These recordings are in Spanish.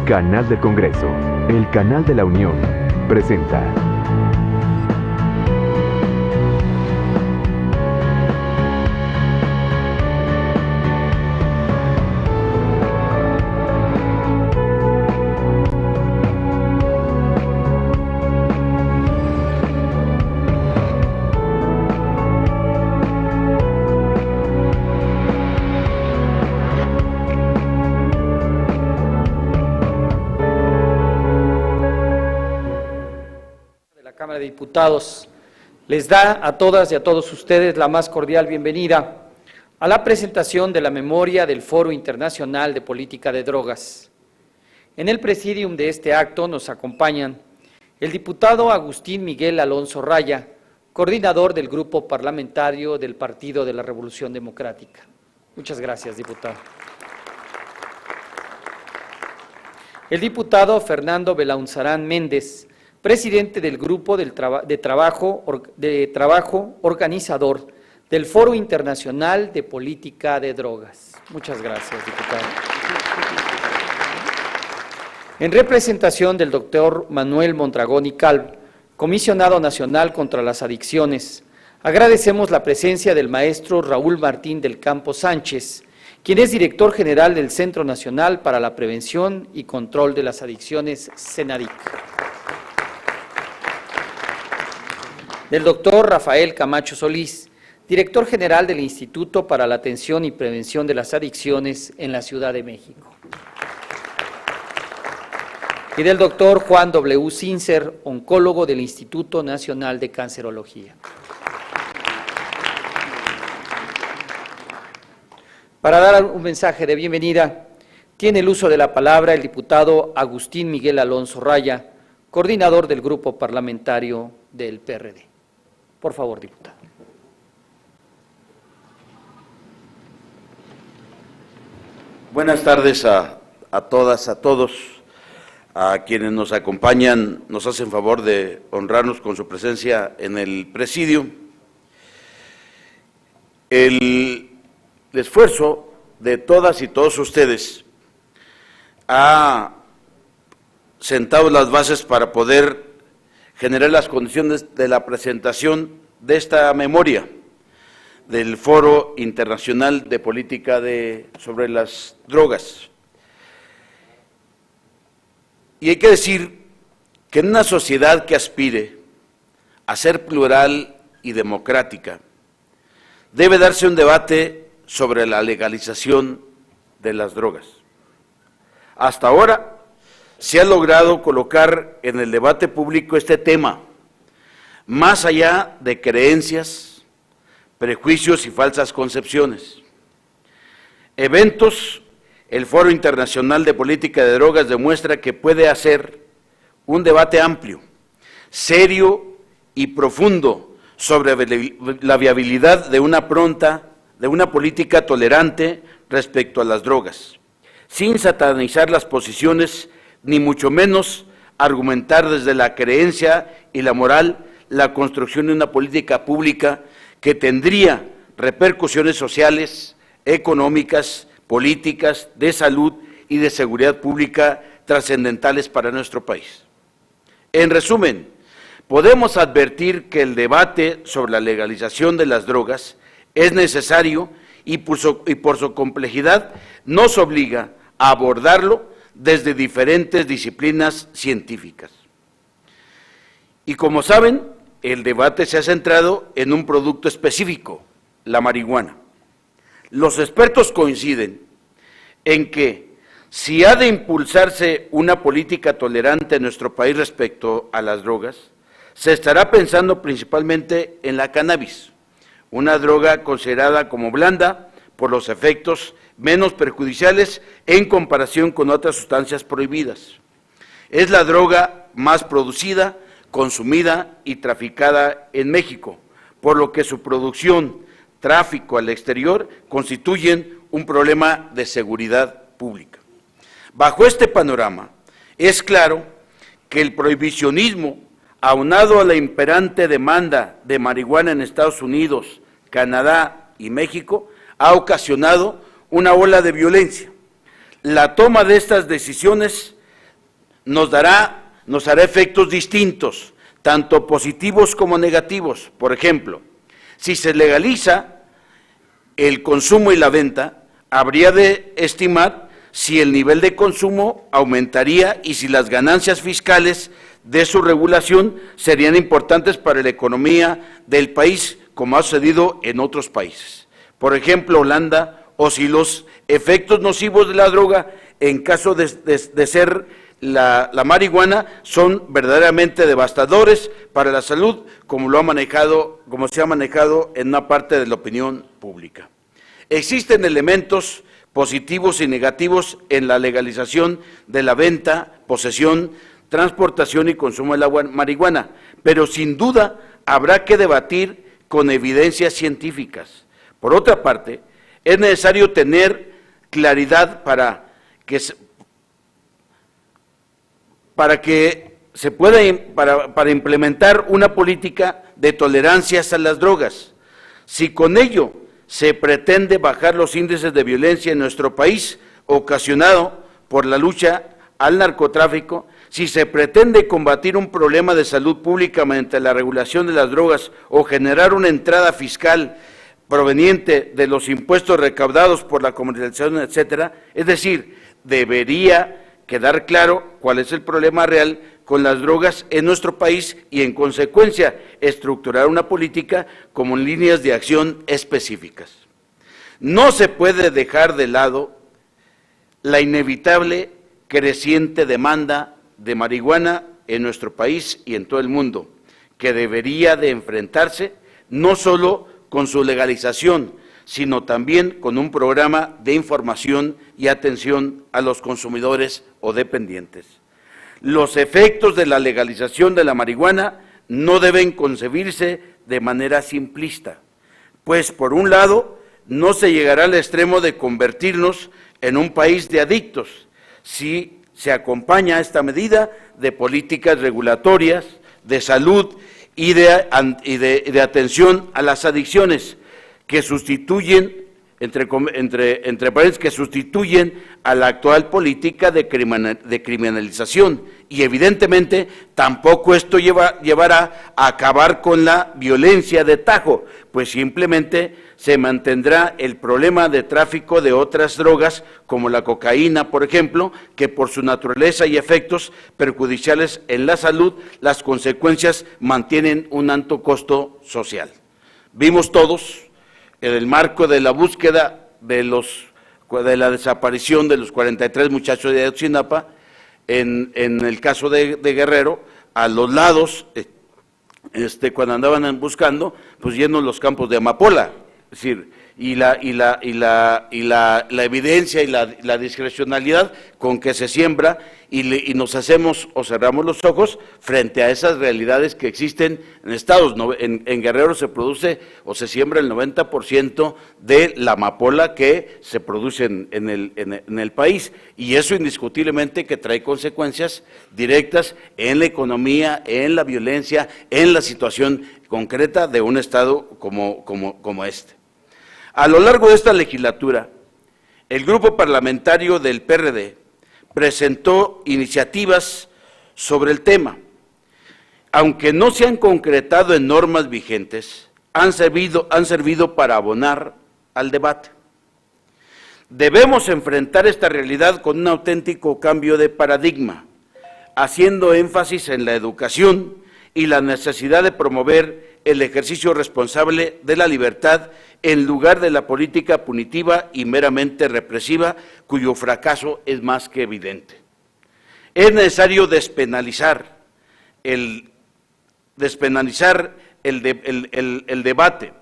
Canal del Congreso, el canal de la Unión, presenta. Cámara de Diputados les da a todas y a todos ustedes la más cordial bienvenida a la presentación de la memoria del Foro Internacional de Política de Drogas. En el presidium de este acto nos acompañan el diputado Agustín Miguel Alonso Raya, coordinador del Grupo Parlamentario del Partido de la Revolución Democrática. Muchas gracias, diputado. El diputado Fernando Belaunzarán Méndez, presidente del Grupo de Trabajo organizador del Foro Internacional de Política de Drogas. Muchas gracias, diputado. En representación del doctor Manuel Mondragón y Calv, comisionado nacional contra las adicciones, agradecemos la presencia del maestro Raúl Martín del Campo Sánchez, quien es director general del Centro Nacional para la Prevención y Control de las Adicciones, CENADIC. Del doctor Rafael Camacho Solís, director general del Instituto para la Atención y Prevención de las Adicciones en la Ciudad de México. Y del doctor Juan W. Sincer, oncólogo del Instituto Nacional de Cancerología. Para dar un mensaje de bienvenida, tiene el uso de la palabra el diputado Agustín Miguel Alonso Raya, coordinador del Grupo Parlamentario del PRD. Por favor, diputado. Buenas tardes a todas, a todos, a quienes nos acompañan, nos hacen favor de honrarnos con su presencia en el presidio. El esfuerzo de todas y todos ustedes ha sentado las bases para poder generar las condiciones de la presentación de esta memoria del Foro Internacional de Política sobre las Drogas. Y hay que decir que en una sociedad que aspire a ser plural y democrática, debe darse un debate sobre la legalización de las drogas. Hasta ahora se ha logrado colocar en el debate público este tema, más allá de creencias, prejuicios y falsas concepciones. Eventos, el Foro Internacional de Política de Drogas demuestra que puede hacer un debate amplio, serio y profundo sobre la viabilidad de una política tolerante respecto a las drogas, sin satanizar las posiciones ni mucho menos argumentar desde la creencia y la moral la construcción de una política pública que tendría repercusiones sociales, económicas, políticas, de salud y de seguridad pública trascendentales para nuestro país. En resumen, podemos advertir que el debate sobre la legalización de las drogas es necesario y por su complejidad nos obliga a abordarlo desde diferentes disciplinas científicas. Y como saben, el debate se ha centrado en un producto específico, la marihuana. Los expertos coinciden en que si ha de impulsarse una política tolerante en nuestro país respecto a las drogas, se estará pensando principalmente en la cannabis, una droga considerada como blanda por los efectos menos perjudiciales en comparación con otras sustancias prohibidas. Es la droga más producida, consumida y traficada en México, por lo que su producción, tráfico al exterior constituyen un problema de seguridad pública. Bajo este panorama, es claro que el prohibicionismo, aunado a la imperante demanda de marihuana en Estados Unidos, Canadá y México, ha ocasionado una ola de violencia. La toma de estas decisiones nos hará efectos distintos, tanto positivos como negativos. Por ejemplo, si se legaliza el consumo y la venta, habría de estimar si el nivel de consumo aumentaría y si las ganancias fiscales de su regulación serían importantes para la economía del país, como ha sucedido en otros países. Por ejemplo, Holanda, o si los efectos nocivos de la droga, en caso de ser la marihuana, son verdaderamente devastadores para la salud, como se ha manejado en una parte de la opinión pública. Existen elementos positivos y negativos en la legalización de la venta, posesión, transportación y consumo de la marihuana, pero sin duda habrá que debatir con evidencias científicas. Por otra parte, es necesario tener claridad para implementar una política de tolerancias a las drogas. Si con ello se pretende bajar los índices de violencia en nuestro país, ocasionado por la lucha al narcotráfico, si se pretende combatir un problema de salud pública mediante la regulación de las drogas o generar una entrada fiscal proveniente de los impuestos recaudados por la comercialización, etcétera, es decir, debería quedar claro cuál es el problema real con las drogas en nuestro país y, en consecuencia, estructurar una política con líneas de acción específicas. No se puede dejar de lado la inevitable creciente demanda de marihuana en nuestro país y en todo el mundo, que debería de enfrentarse no solo con su legalización, sino también con un programa de información y atención a los consumidores o dependientes. Los efectos de la legalización de la marihuana no deben concebirse de manera simplista, pues por un lado no se llegará al extremo de convertirnos en un país de adictos, si se acompaña esta medida de políticas regulatorias, de salud y de atención a las adicciones, que sustituyen, entre paréntesis, que sustituyen a la actual política de criminalización, y evidentemente tampoco esto llevará a acabar con la violencia de tajo, pues simplemente se mantendrá el problema de tráfico de otras drogas, como la cocaína, por ejemplo, que por su naturaleza y efectos perjudiciales en la salud, las consecuencias mantienen un alto costo social. Vimos todos, en el marco de la búsqueda de la desaparición de los 43 muchachos de Ayotzinapa, en el caso de Guerrero, a los lados, cuando andaban buscando, pues llenos los campos de amapola, es decir, y la evidencia y la discrecionalidad con que se siembra y nos hacemos o cerramos los ojos frente a esas realidades que existen en estados. En Guerrero se produce o se siembra el 90% de la amapola que se produce en el país, y eso indiscutiblemente que trae consecuencias directas en la economía, en la violencia, en la situación concreta de un estado como este. A lo largo de esta legislatura, el grupo parlamentario del PRD presentó iniciativas sobre el tema. Aunque no se han concretado en normas vigentes, han servido para abonar al debate. Debemos enfrentar esta realidad con un auténtico cambio de paradigma, haciendo énfasis en la educación y la necesidad de promover el ejercicio responsable de la libertad en lugar de la política punitiva y meramente represiva, cuyo fracaso es más que evidente. Es necesario despenalizar el debate.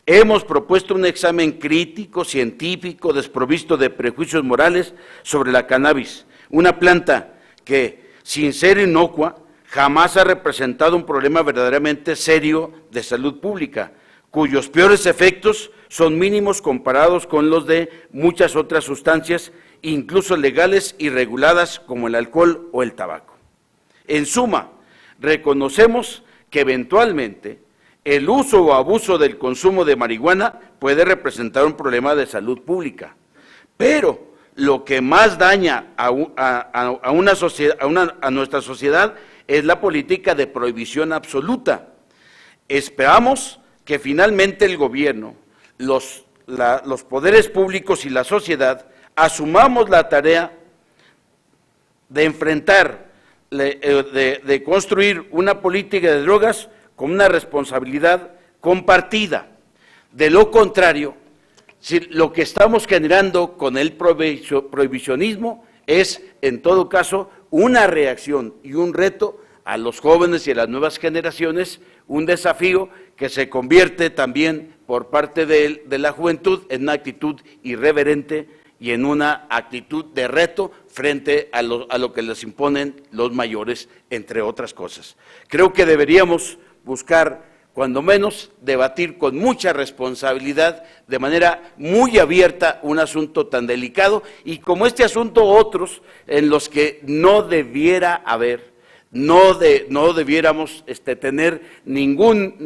Hemos propuesto un examen crítico, científico, desprovisto de prejuicios morales sobre la cannabis, una planta que, sin ser inocua, jamás ha representado un problema verdaderamente serio de salud pública, cuyos peores efectos son mínimos comparados con los de muchas otras sustancias, incluso legales y reguladas, como el alcohol o el tabaco. En suma, reconocemos que eventualmente el uso o abuso del consumo de marihuana puede representar un problema de salud pública, pero lo que más daña a una sociedad, a nuestra sociedad es la política de prohibición absoluta. Esperamos que finalmente el gobierno, los poderes públicos y la sociedad asumamos la tarea de enfrentar, de construir una política de drogas con una responsabilidad compartida. De lo contrario, si lo que estamos generando con el prohibicionismo es, en todo caso, una reacción y un reto a los jóvenes y a las nuevas generaciones, un desafío que se convierte también por parte de la juventud en una actitud irreverente y en una actitud de reto frente a lo que les imponen los mayores, entre otras cosas. Creo que deberíamos buscar, cuando menos, debatir con mucha responsabilidad, de manera muy abierta, un asunto tan delicado, y como este asunto, otros en los que no debiera haber, no debiéramos tener ninguna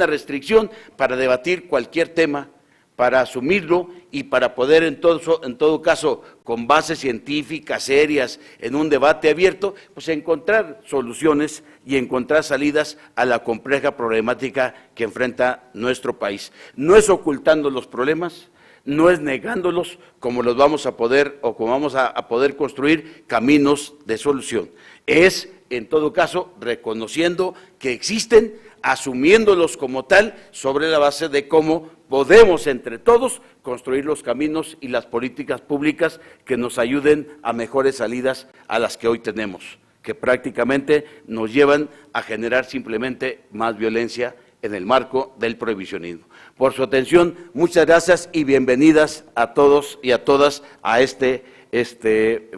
restricción para debatir cualquier tema, para asumirlo y para poder en todo caso, con bases científicas serias, en un debate abierto, pues encontrar soluciones y encontrar salidas a la compleja problemática que enfrenta nuestro país. No es ocultando los problemas, no es negándolos como los vamos a poder o como vamos a poder construir caminos de solución. Es, en todo caso, reconociendo que existen, asumiéndolos como tal, sobre la base de cómo podemos entre todos construir los caminos y las políticas públicas que nos ayuden a mejores salidas a las que hoy tenemos, que prácticamente nos llevan a generar simplemente más violencia en el marco del prohibicionismo. Por su atención, muchas gracias y bienvenidas a todos y a todas a este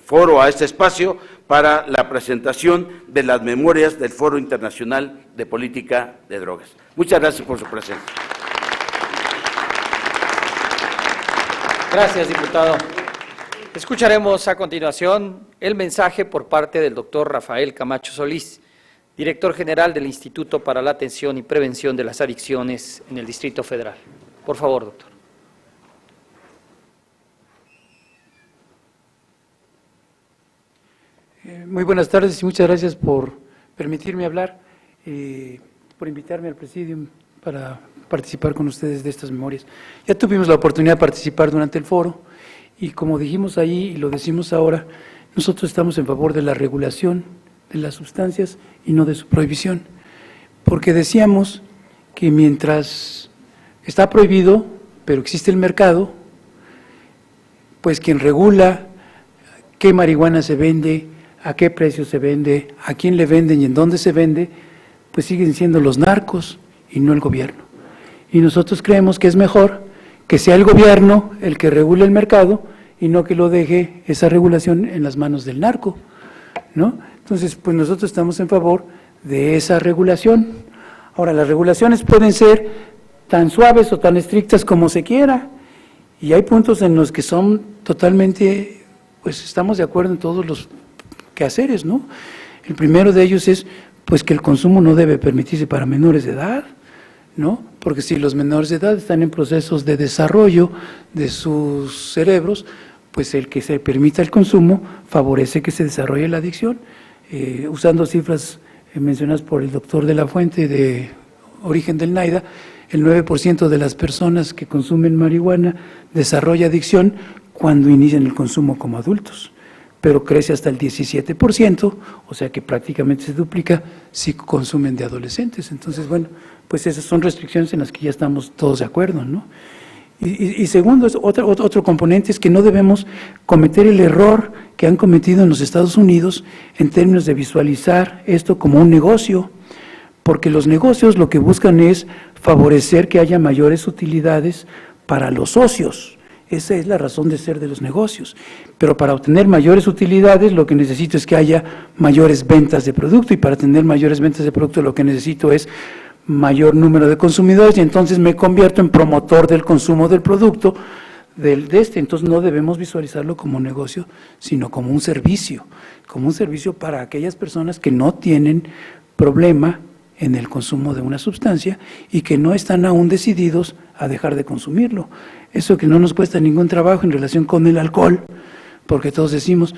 foro, a este espacio para la presentación de las memorias del Foro Internacional de Política de Drogas. Muchas gracias por su presencia. Gracias, diputado. Escucharemos a continuación el mensaje por parte del doctor Rafael Camacho Solís, director general del Instituto para la Atención y Prevención de las Adicciones en el Distrito Federal. Por favor, doctor. Muy buenas tardes y muchas gracias por permitirme hablar, por invitarme al Presidium para participar con ustedes de estas memorias. Ya tuvimos la oportunidad de participar durante el foro y como dijimos ahí y lo decimos ahora, nosotros estamos en favor de la regulación de las sustancias y no de su prohibición, porque decíamos que mientras está prohibido, pero existe el mercado, pues quien regula qué marihuana se vende, a qué precio se vende, a quién le venden y en dónde se vende, pues siguen siendo los narcos y no el gobierno. Y nosotros creemos que es mejor que sea el gobierno el que regule el mercado y no que lo deje esa regulación en las manos del narco, ¿no? Entonces, pues nosotros estamos en favor de esa regulación. Ahora, las regulaciones pueden ser tan suaves o tan estrictas como se quiera, y hay puntos en los que son totalmente, pues estamos de acuerdo en todos los quehaceres, ¿no? El primero de ellos es, pues que el consumo no debe permitirse para menores de edad, ¿no? Porque si los menores de edad están en procesos de desarrollo de sus cerebros, pues el que se permita el consumo favorece que se desarrolle la adicción. Usando cifras mencionadas por el doctor de la Fuente de origen del NAIDA, el 9% de las personas que consumen marihuana desarrolla adicción cuando inician el consumo como adultos, pero crece hasta el 17%, o sea que prácticamente se duplica si consumen de adolescentes. Entonces, bueno, pues esas son restricciones en las que ya estamos todos de acuerdo, ¿no? Y segundo, otro componente es que no debemos cometer el error que han cometido en los Estados Unidos en términos de visualizar esto como un negocio, porque los negocios lo que buscan es favorecer que haya mayores utilidades para los socios. Esa es la razón de ser de los negocios. Pero para obtener mayores utilidades lo que necesito es que haya mayores ventas de producto, y para tener mayores ventas de producto lo que necesito es mayor número de consumidores, y entonces me convierto en promotor del consumo del producto entonces no debemos visualizarlo como negocio, sino como un servicio para aquellas personas que no tienen problema en el consumo de una sustancia y que no están aún decididos a dejar de consumirlo. Eso que no nos cuesta ningún trabajo en relación con el alcohol, porque todos decimos,